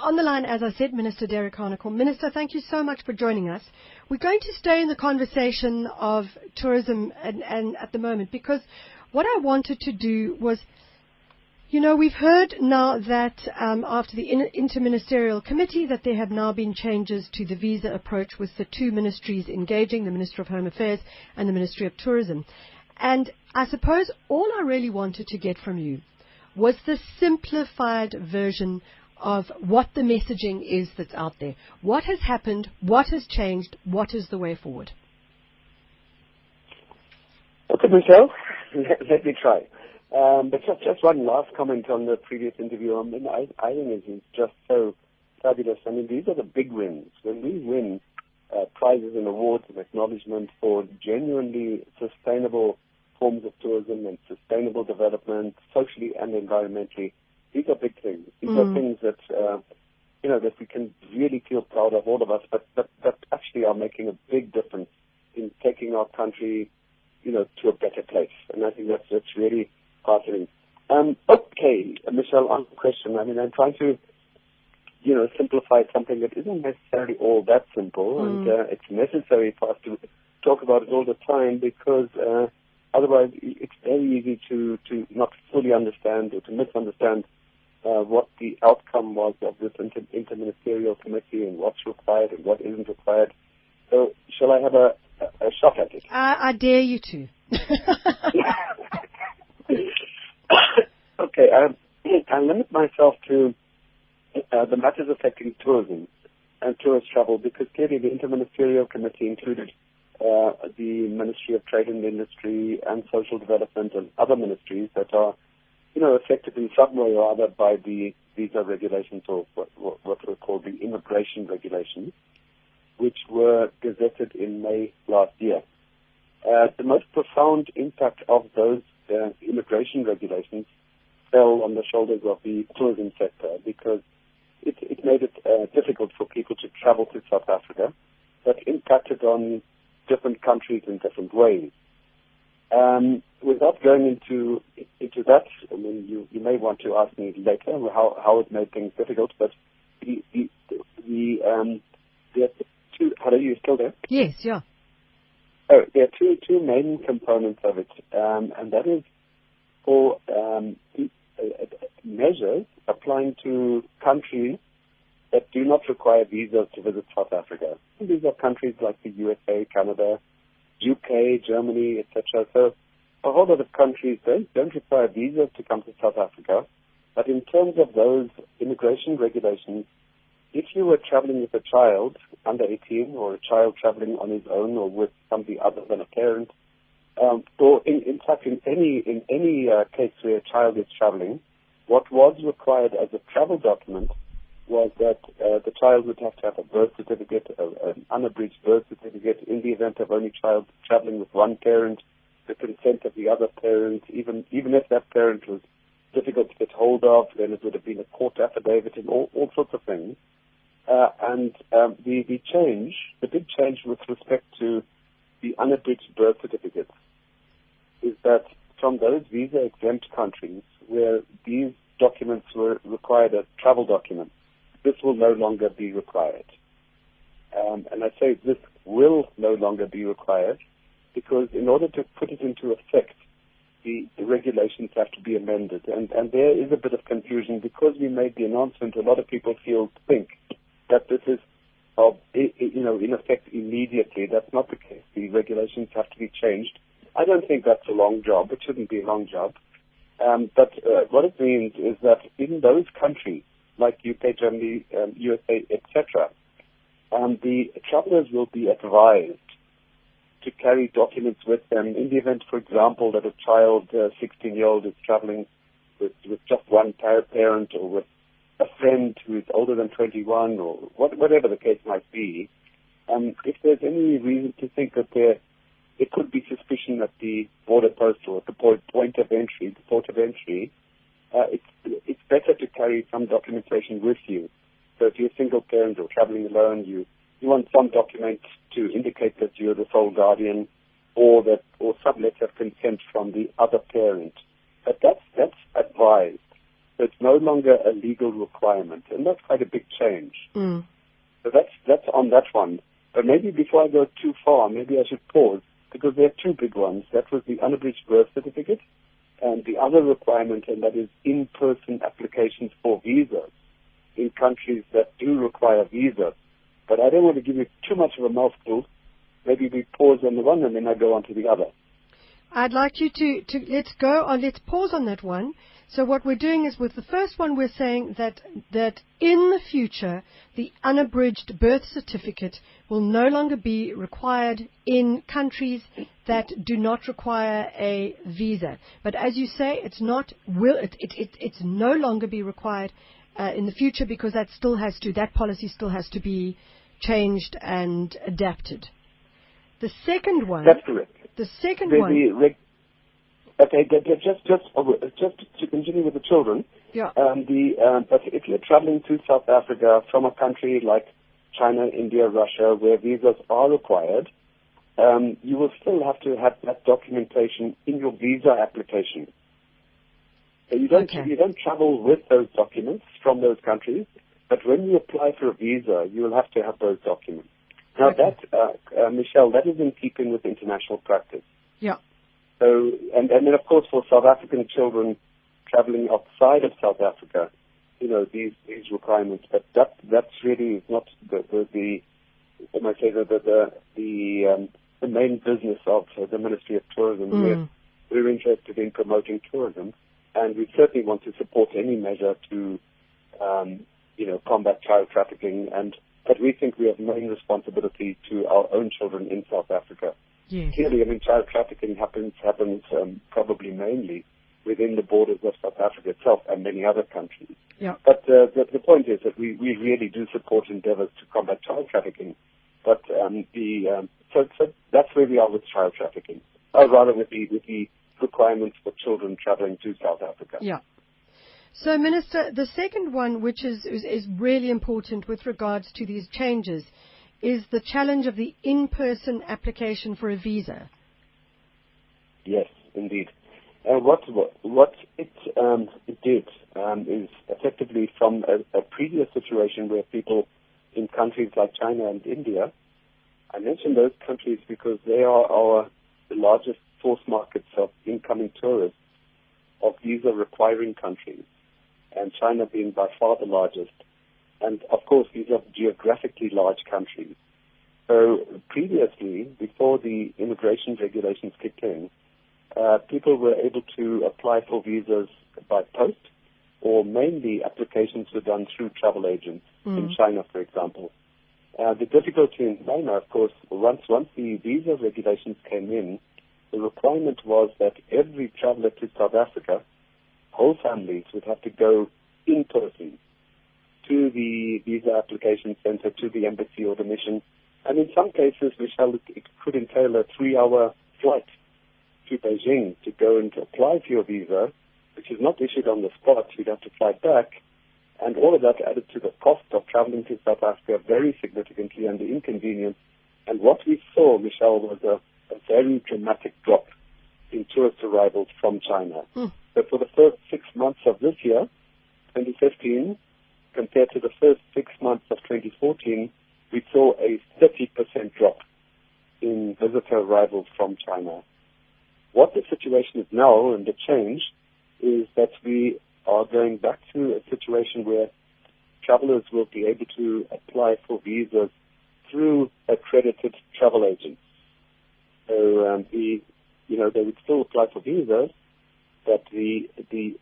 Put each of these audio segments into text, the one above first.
on the line, as I said, Minister Derek Hanekom. Minister, thank you so much for joining us. We're going to stay in the conversation of tourism and at the moment, because what I wanted to do was, we've heard now that after the Interministerial Committee that there have now been changes to the visa approach with the two ministries engaging, the Ministry of Home Affairs and the Ministry of Tourism. And I suppose all I really wanted to get from you was the simplified version of what the messaging is that's out there. What has happened? What has changed? What is the way forward? Okay, Michelle, let me try. But just one last comment on the previous interview. I mean, I think it's just so fabulous. I mean, these are the big wins. When we win prizes and awards and acknowledgement for genuinely sustainable forms of tourism and sustainable development, socially and environmentally, these are big things. These are things that, that we can really feel proud of, all of us, but actually are making a big difference in taking our country, to a better place. And I think that's really heartening. Okay, Michelle, on the question, I mean, I'm trying to, simplify something that isn't necessarily all that simple, and it's necessary for us to talk about it all the time, because otherwise it's very easy to not fully understand or to misunderstand what the outcome was of this interministerial committee and what's required and what isn't required. So shall I have a shot at it? I dare you to. Okay, I'll limit myself to the matters affecting tourism and tourist travel, because clearly the Interministerial Committee included the Ministry of Trade and Industry and Social Development and other ministries that are, affected in some way or other by the visa regulations, or what were called the immigration regulations, which were gazetted in May last year. The most profound impact of those immigration regulations fell on the shoulders of the tourism sector, because it made it difficult for people to travel to South Africa, but impacted on different countries in different ways. Without going into that, I mean, you may want to ask me later how it made things difficult, but the two. Hello, you still there? Yes, yeah. Oh, there are two main components of it, and that is for measures applying to countries that do not require visas to visit South Africa. And these are countries like the USA, Canada, UK, Germany, etc. So a whole lot of countries don't require visas to come to South Africa. But in terms of those immigration regulations, if you were traveling with a child under 18, or a child traveling on his own or with somebody other than a parent, or in fact in any case where a child is traveling, what was required as a travel document was that the child would have to have a birth certificate, an unabridged birth certificate, in the event of only child traveling with one parent, the consent of the other parent. Even if that parent was difficult to get hold of, then it would have been a court affidavit and all sorts of things. The big change with respect to the unabridged birth certificates is that from those visa-exempt countries where these documents were required as travel documents, this will no longer be required. And I say this will no longer be required because in order to put it into effect, the regulations have to be amended. And there is a bit of confusion because we made the announcement. A lot of people think that this is, in effect immediately. That's not the case. The regulations have to be changed. I don't think that's a long job. It shouldn't be a long job. But what it means is that in those countries, like UK, Germany, USA, etc., the travelers will be advised to carry documents with them in the event, for example, that a child, 16-year-old, is traveling with just one parent or with a friend who is older than 21 or whatever the case might be. If there's any reason to think that there could be suspicion at the border post or at the port of entry, it's better to carry some documentation with you. So if you're a single parent or traveling alone, you want some document to indicate that you're the sole guardian or some letter of consent from the other parent. But that's advised. So it's no longer a legal requirement, and that's quite a big change. Mm. So that's on that one. But maybe before I go too far, maybe I should pause, because there are two big ones. That was the unabridged birth certificate, and the other requirement, and that is in-person applications for visas in countries that do require visas. But I don't want to give you too much of a mouthful. Maybe we pause on the one and then I go on to the other. I'd like you to let's pause on that one. So what we're doing is, with the first one, we're saying that in the future, the unabridged birth certificate will no longer be required in countries that do not require a visa. But as you say, it's no longer be required in the future, because that policy still has to be changed and adapted. The second one. That's correct. The second one. Okay, just to continue with the children. Yeah. But if you're traveling to South Africa from a country like China, India, Russia, where visas are required, you will still have to have that documentation in your visa application. So you don't travel with those documents from those countries, but when you apply for a visa, you will have to have those documents. Now Michelle, that is in keeping with international practice. Yeah. So, and then of course for South African children traveling outside of South Africa, these requirements, but that's really not the main business of the Ministry of Tourism. Mm. We're interested in promoting tourism, and we certainly want to support any measure to combat child trafficking, but we think we have main responsibility to our own children in South Africa. Yes. Clearly, child trafficking happens probably mainly within the borders of South Africa itself and many other countries. Yeah. But the point is that we really do support endeavors to combat child trafficking. But so that's where we are with child trafficking, or rather with the requirements for children traveling to South Africa. Yeah. So, Minister, the second one, which is really important with regards to these changes, is the challenge of the in-person application for a visa. Yes, indeed. What it did is effectively from a previous situation where people in countries like China and India, I mention those countries because they are the largest source markets of incoming tourists of visa-requiring countries, and China being by far the largest. And, of course, these are geographically large countries. So previously, before the immigration regulations kicked in, people were able to apply for visas by post, or mainly applications were done through travel agents in China, for example. The difficulty in China, of course, once the visa regulations came in, the requirement was that every traveler to South Africa, whole families, would have to go in person to the visa application center, to the embassy or the mission. And in some cases, Michelle, it could entail a 3-hour flight to Beijing to go and to apply for your visa, which is not issued on the spot. You'd have to fly back. And all of that added to the cost of traveling to South Africa very significantly, and the inconvenience. And what we saw, Michelle, was a very dramatic drop in tourist arrivals from China. So for the first 6 months of this year, 2015, compared to the first 6 months of 2014, we saw a 30% drop in visitor arrivals from China. What the situation is now, and the change, is that we are going back to a situation where travelers will be able to apply for visas through accredited travel agents. So they would still apply for visas, but the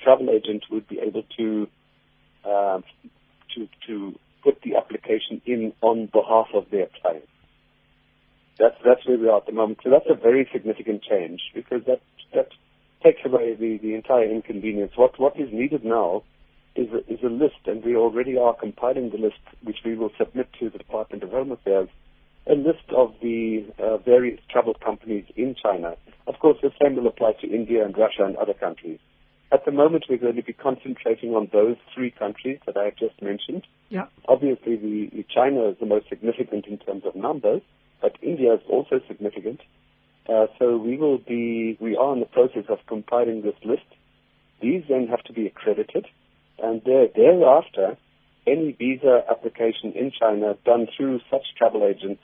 travel agent would be able to put the application in on behalf of their client. That's where we are at the moment. So that's a very significant change, because that takes away the entire inconvenience. What is needed now is a list, and we already are compiling the list, which we will submit to the Department of Home Affairs, a list of the various travel companies in China. Of course, the same will apply to India and Russia and other countries. At the moment, we're going to be concentrating on those 3 countries that I have just mentioned. Yeah. Obviously, the China is the most significant in terms of numbers, but India is also significant. So we are in the process of compiling this list. These then have to be accredited, And thereafter, any visa application in China done through such travel agents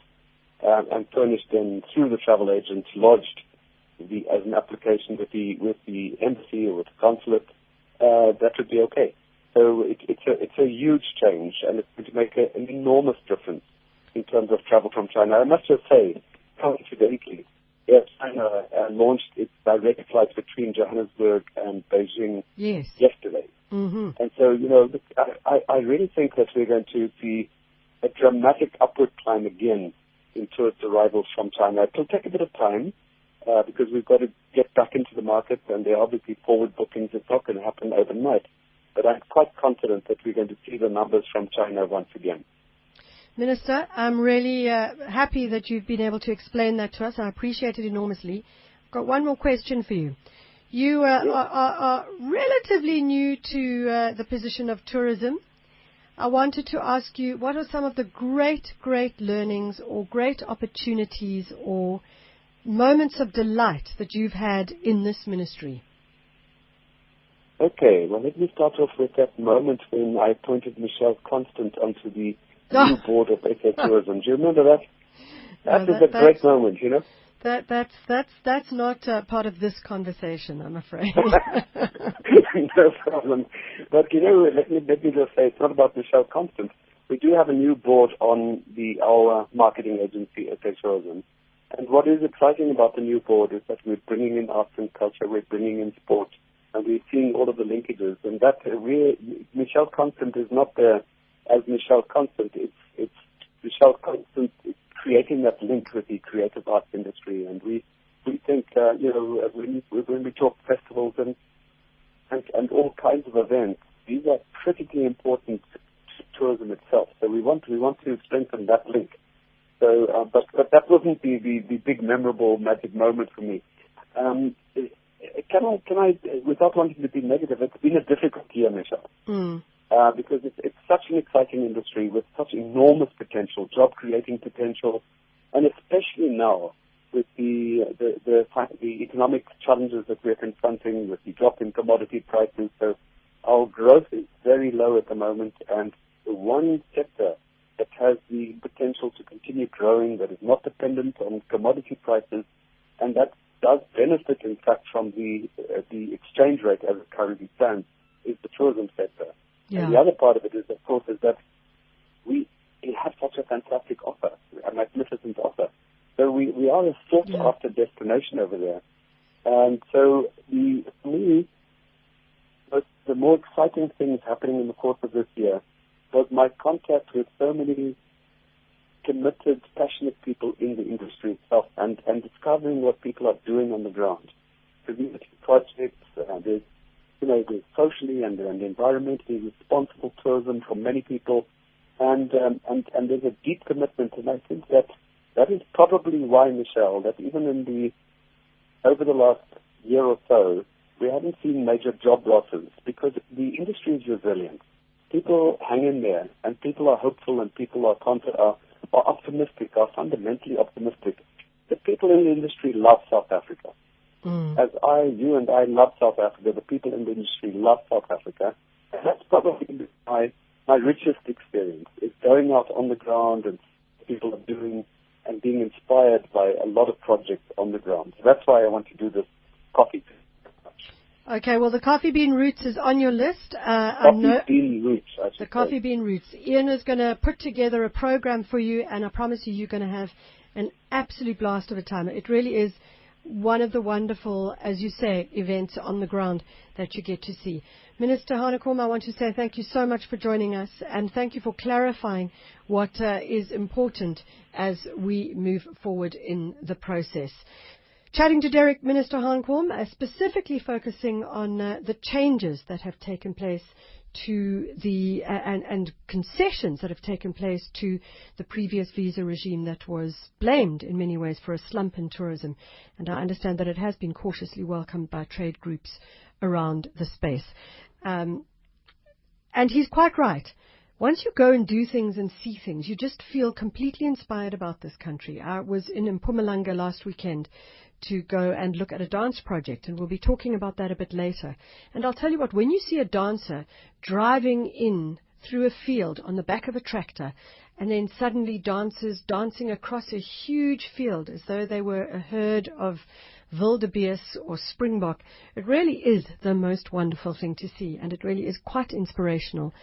and furnished then through the travel agents lodged as an application with the embassy or with the consulate, that would be okay. So it's a huge change, and it's going to make an enormous difference in terms of travel from China. I must just say, coincidentally, Air China launched its direct flights between Johannesburg and Beijing yesterday. Mm-hmm. And so, I really think that we're going to see a dramatic upward climb again in tourist arrivals from China. It will take a bit of time because we've got to get back into the market, and there are obviously forward bookings. It's not going to happen overnight. But I'm quite confident that we're going to see the numbers from China once again. Minister, I'm really happy that you've been able to explain that to us. I appreciate it enormously. I've got one more question for you. You are relatively new to the position of tourism. I wanted to ask you, what are some of the great learnings or great opportunities or moments of delight that you've had in this ministry? Okay, well, let me start off with that moment when I appointed Michelle Constant onto the new board of SA Tourism. Do you remember that? That is a great moment, That's not part of this conversation, I'm afraid. No problem. But, let me just say, it's not about Michelle Constant. We do have a new board on our marketing agency, SA Tourism. And what is exciting about the new board is that we're bringing in arts and culture, we're bringing in sport, and we're seeing all of the linkages. And that Michelle Constant is not there as Michelle Constant. It's Michelle Constant creating that link with the creative arts industry. And we think, when we talk festivals and all kinds of events, these are critically important to tourism itself. So we want to strengthen that link. So, but that wasn't the big memorable magic moment for me. Can I, without wanting to be negative, it's been a difficult year, Michelle. Because it's such an exciting industry with such enormous potential, job-creating potential, and especially now with the economic challenges that we're confronting with the drop in commodity prices. So our growth is very low at the moment, and the one sector that has the potential to continue growing, that is not dependent on commodity prices, and that does benefit, in fact, from the exchange rate as it currently stands, is the tourism sector. Yeah. And the other part of it is, of course, is that we have such a fantastic offer, a magnificent offer. So we are a sought-after destination over there. And so, for me, the more exciting things happening in the course of this year was my contact with so many committed, passionate people in the industry itself, and discovering what people are doing on the ground. Community projects, there's socially and environmentally responsible tourism for many people, and there's a deep commitment, and I think that is probably why, Michelle, that even over the last year or so, we haven't seen major job losses, because the industry is resilient. People hang in there, and people are hopeful, and people are optimistic, are fundamentally optimistic. The people in the industry love South Africa. As you and I love South Africa, the people in the industry love South Africa. And that's probably my richest experience, is going out on the ground and people are doing and being inspired by a lot of projects on the ground. So that's why I want to do this coffee. Okay, well, the coffee bean roots is on your list. Coffee bean roots, I should say. The coffee bean roots. Ian is going to put together a program for you, and I promise you're going to have an absolute blast of a time. It really is one of the wonderful, as you say, events on the ground that you get to see. Minister Hanekom, I want to say thank you so much for joining us, and thank you for clarifying what is important as we move forward in the process. Chatting to Derek, Minister Hanekom, specifically focusing on the changes that have taken place to the and concessions that have taken place to the previous visa regime that was blamed in many ways for a slump in tourism. And I understand that it has been cautiously welcomed by trade groups around the space. And he's quite right. Once you go and do things and see things, you just feel completely inspired about this country. I was in Mpumalanga last weekend to go and look at a dance project, and we'll be talking about that a bit later. And I'll tell you what, when you see a dancer driving in through a field on the back of a tractor, and then suddenly dancers dancing across a huge field as though they were a herd of wildebeest or springbok, it really is the most wonderful thing to see, and it really is quite inspirational.